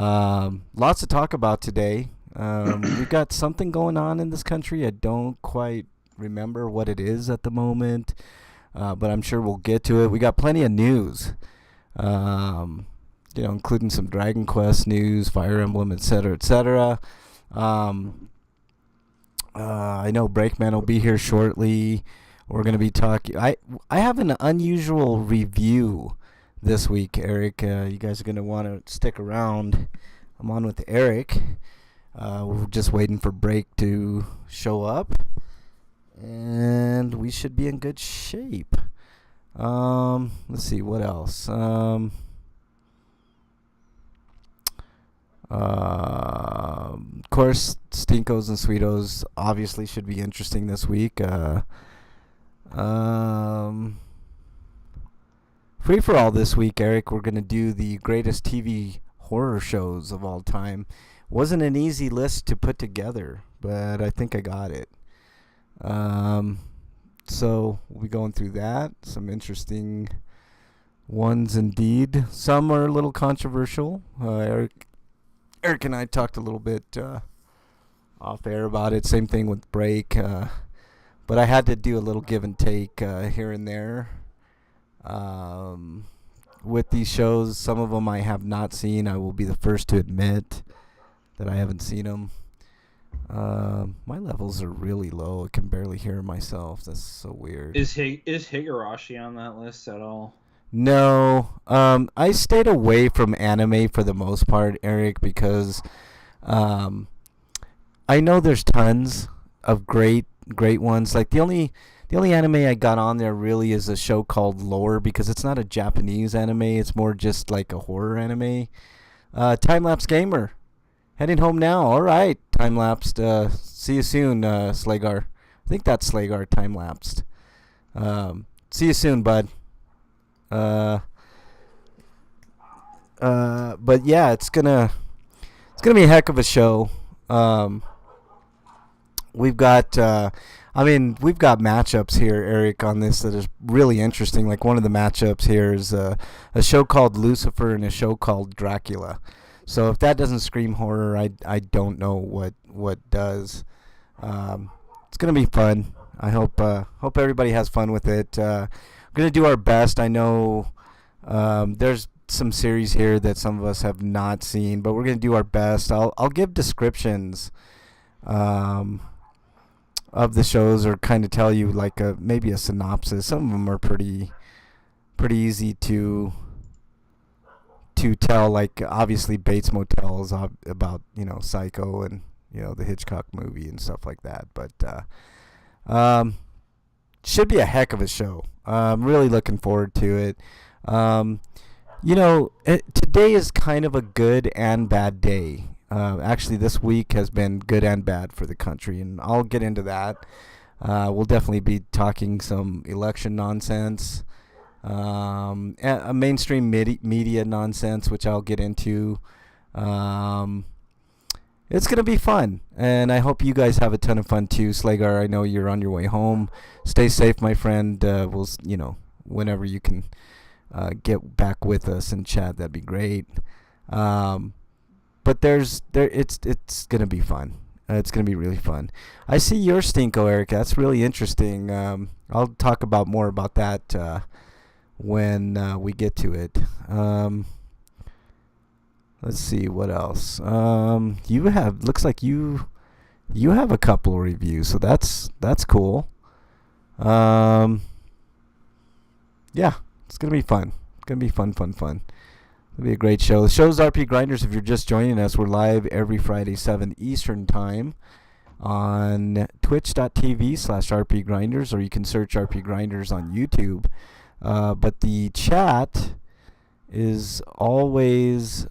Lots to talk about today. We've got something going on in this country. I don't quite remember what it is at the moment, but I'm sure we'll get to it. We got plenty of news, um, including some Dragon Quest news, Fire Emblem, etc., etc. Um, I know Breakman will be here shortly. We're going to be talking. I have an unusual review this week, Eric. You guys are going to want to stick around. I'm on with Eric. We're just waiting for Break to show up, and we should be in good shape. Let's see what else. Of course, Stinkos and Sweetos obviously should be interesting this week. Free for all this week, Eric. We're gonna do the greatest TV horror shows of all time. Wasn't an easy list to put together, but I think I got it. So we'll be going through that. Some interesting ones indeed. Some are a little controversial. Eric and I talked a little bit off air about it. Same thing with Break. But I had to do a little give and take here and there. With these shows, some of them I have not seen. I will be the first to admit that I haven't seen them. My levels are really low. I can barely hear myself. That's so weird. Is Higurashi on that list at all? No. I stayed away from anime for the most part, Eric, because I know there's tons of great ones. Like the only anime I got on there really is a show called Lore, because it's not a Japanese anime. It's more just like a horror anime. Time Lapse Gamer. Heading home now. All right, time lapsed. See you soon, Slagar. I think that's Slagar time lapsed. See you soon, bud. But yeah, it's gonna be a heck of a show. We've got matchups here, Eric, on this that is really interesting. Like one of the matchups here is a show called Lucifer and a show called Dracula. So if that doesn't scream horror, I don't know what does. It's gonna be fun. I hope everybody has fun with it. We're gonna do our best. I know there's some series here that some of us have not seen, but we're gonna do our best. I'll give descriptions of the shows, or kind of tell you like maybe a synopsis. Some of them are pretty easy to tell. Like obviously Bates Motel is about Psycho and the Hitchcock movie and stuff like that. But should be a heck of a show. I'm really looking forward to it. Today is kind of a good and bad day. Actually, this week has been good and bad for the country, and I'll get into that. We'll definitely be talking some election nonsense, a mainstream media nonsense, which I'll get into. It's going to be fun, and I hope you guys have a ton of fun too. Slagar, I know you're on your way home. Stay safe, my friend. Whenever you can get back with us and chat, that'd be great. But it's gonna be fun. It's gonna be really fun. I see your Stinko, Eric. That's really interesting. I'll talk more about that when we get to it. Let's see what else. Looks like you have a couple of reviews, so that's cool. Yeah, it's gonna be fun. It's gonna be fun. It'll be a great show. The show's RP Grinders. If you're just joining us, we're live every Friday, 7 Eastern Time on twitch.tv/RP Grinders, or you can search RP Grinders on YouTube. But the chat is always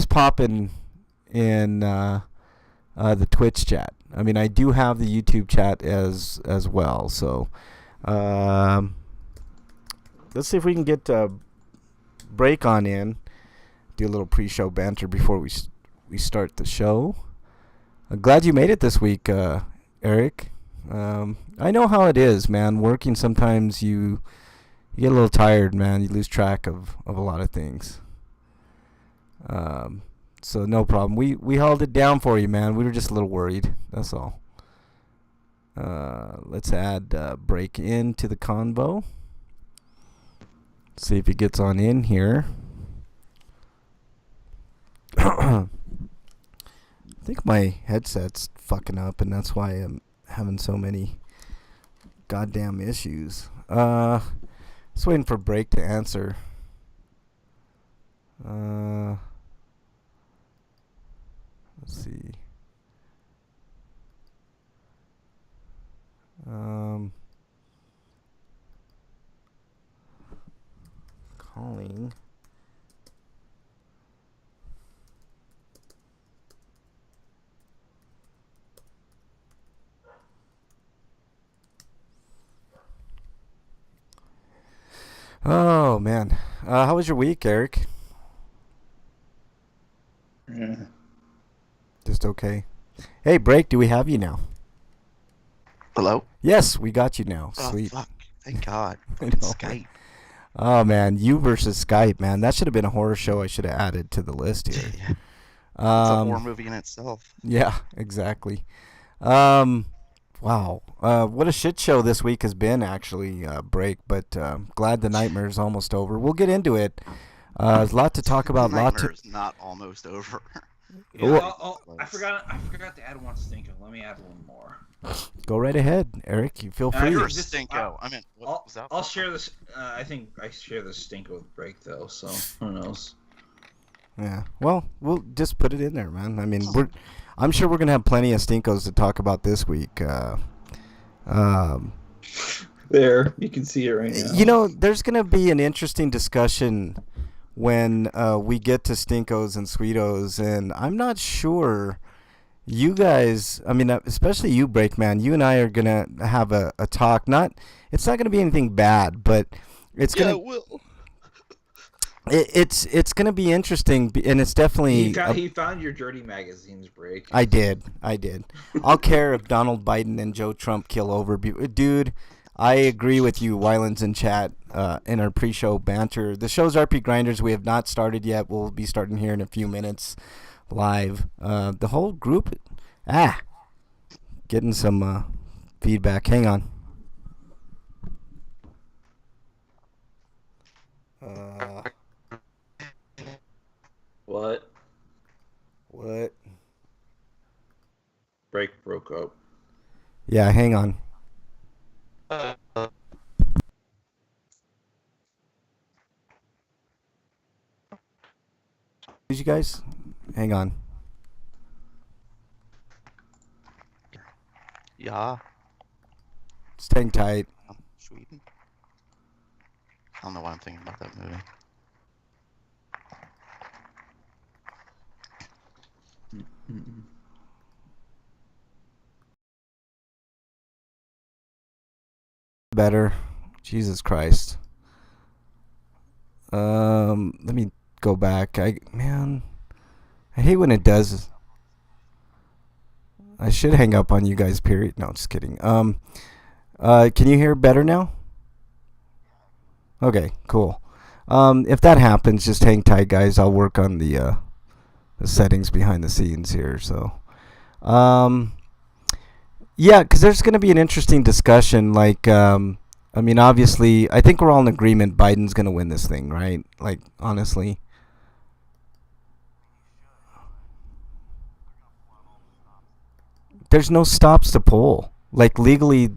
popping in the Twitch chat. I mean, I do have the YouTube chat as well. So let's see if we can get Break on in. Do a little pre-show banter before we start the show. I'm glad you made it this week, Eric. I know how it is, man. Working sometimes you you get a little tired, man. You lose track of a lot of things. So no problem. We held it down for you, man. We were just a little worried. That's all. Let's add break into the convo. See if he gets on in here. I think my headset's fucking up, and that's why I'm having so many goddamn issues. Just waiting for break to answer. Let's see. Calling. Oh man, how was your week, Eric? Yeah. Just okay. Hey, break. Do we have you now? Hello? Yes, we got you now. Oh, Sweet. fuck. Thank God. I Fucking know. Skype. Oh man, you versus Skype, man. That should have been a horror show. I should have added to the list here. Yeah. It's a horror movie in itself. Yeah, exactly. Wow. What a shit show this week has been, actually, break. But glad the nightmare's almost over. We'll get into it. There's a lot to talk about. Nightmare's not almost over. Yeah, I forgot to add one stinker. Let me add one more. Go right ahead, Eric. You feel free. You're a Just- stinko. I mean, what was that? I'll share this. I think I share this stinker with break though, so who knows? Yeah. Well, we'll just put it in there, man. I mean, I'm sure we're gonna have plenty of stinkos to talk about this week. There, you can see it right now. You know, there's gonna be an interesting discussion when we get to stinkos and sweetos, and I'm not sure. You guys, I mean, especially you, Breakman, you and I are going to have a talk. It's not going to be anything bad, but it's going to... it will. It's going to be interesting, and it's definitely... He found your dirty magazines, break. I did. I'll care if Donald Biden and Joe Trump kill over... Dude, I agree with you, Wylands in chat, in our pre-show banter. The show's RP Grinders. We have not started yet. We'll be starting here in a few minutes. Live. The whole group getting some feedback. Hang on. What? Break broke up. Yeah, hang on. You guys? Hang on. Yeah. Staying tight. Sweden. I don't know why I'm thinking about that movie. Better. Jesus Christ. Let me go back. I hate when it does. I should hang up on you guys, period. No, just kidding. Can you hear better now? Okay, cool. If that happens, just hang tight, guys. I'll work on the settings behind the scenes here. So, yeah, because there's going to be an interesting discussion. Like, I mean, obviously, I think we're all in agreement Biden's going to win this thing, right? Like, honestly. There's no stops to pull. Like, legally...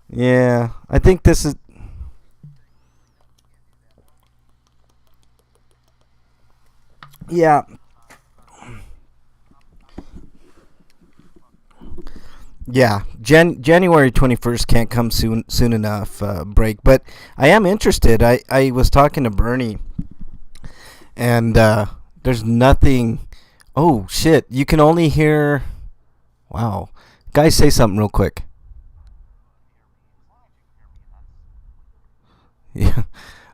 Yeah, I think this is... Yeah. Yeah, January 21st can't come soon enough, break. But I am interested. I was talking to Bernie, and there's nothing... Oh, shit. You can only hear... Wow. Guys, say something real quick. Yeah.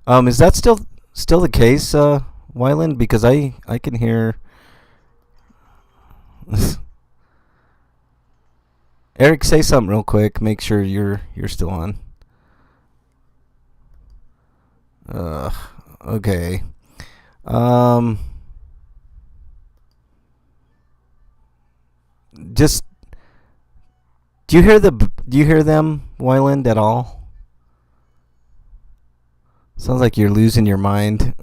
Is that still the case, Wyland? Because I can hear... Eric, say something real quick. Make sure you're still on. Okay. Um, just do you hear them, Wyland, at all? Sounds like you're losing your mind.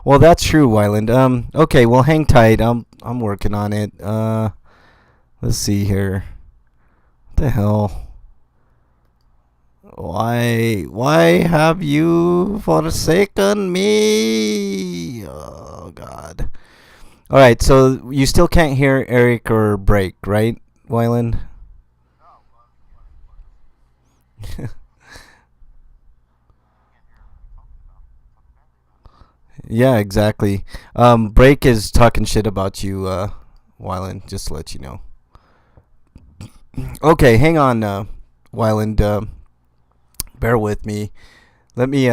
Well, that's true, Wyland. Okay, well, hang tight. I'm working on it. Let's see here. What the hell? Why have you forsaken me? Oh God. All right, so you still can't hear Eric or Break, right, Wyland? Yeah, exactly. Break is talking shit about you, Wyland, just to let you know. Okay, hang on, Wyland. Bear with me. Let me